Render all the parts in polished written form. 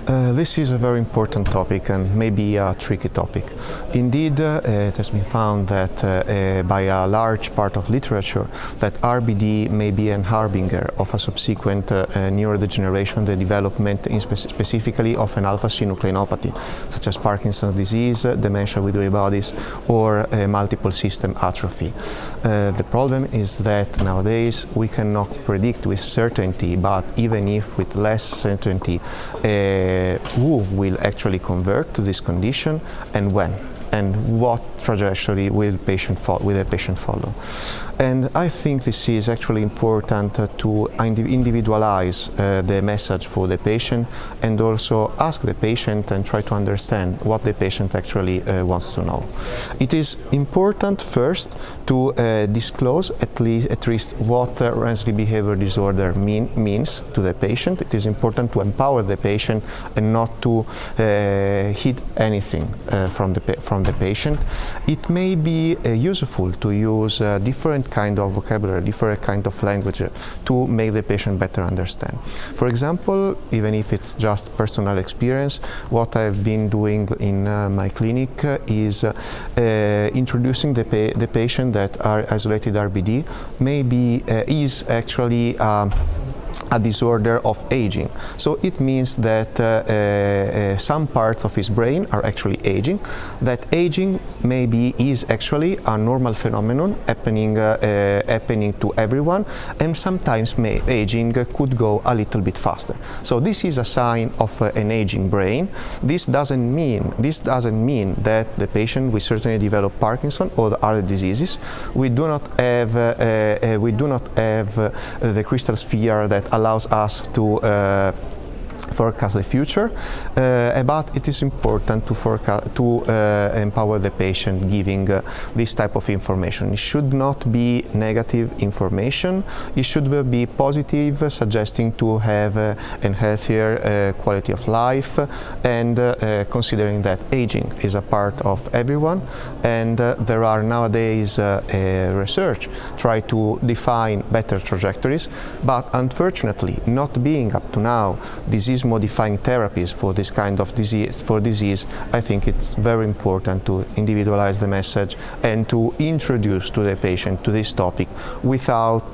This is a very important topic and maybe a tricky topic. Indeed, it has been found that by a large part of literature that RBD may be an harbinger of a subsequent neurodegeneration, the development specifically of an alpha-synucleinopathy, such as Parkinson's disease, dementia with Lewy bodies, or multiple system atrophy. The problem is that nowadays we cannot predict with certainty, but even if with less certainty, who will actually convert to this condition and when, and what trajectory will the patient follow. And I think this is actually important to individualize the message for the patient and also ask the patient and try to understand what the patient actually wants to know. It is important first to disclose at least what Ransley behavior disorder means to the patient. It is important to empower the patient and not to hide anything from the patient. It may be useful to use different kind of vocabulary, different kind of language to make the patient better understand. For example, even if it's just personal experience, what I've been doing in my clinic is introducing the patient that are isolated RBD maybe is actually a disorder of aging. So it means that some parts of his brain are actually aging. That aging maybe is actually a normal phenomenon happening to everyone, and sometimes aging could go a little bit faster. So this is a sign of an aging brain. This doesn't mean that the patient will certainly develop Parkinson or other diseases. We do not have the crystal sphere that allows us to forecast the future, but it is important to empower the patient giving this type of information. It should not be negative information. It should be positive, suggesting to have a healthier quality of life, and considering that aging is a part of everyone, and there are nowadays research try to define better trajectories, but unfortunately not being up to now disease-modifying therapies for this kind of disease, I think it's very important to individualize the message and to introduce to the patient to this topic without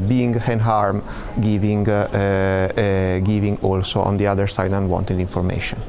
being harm, giving also on the other side unwanted information.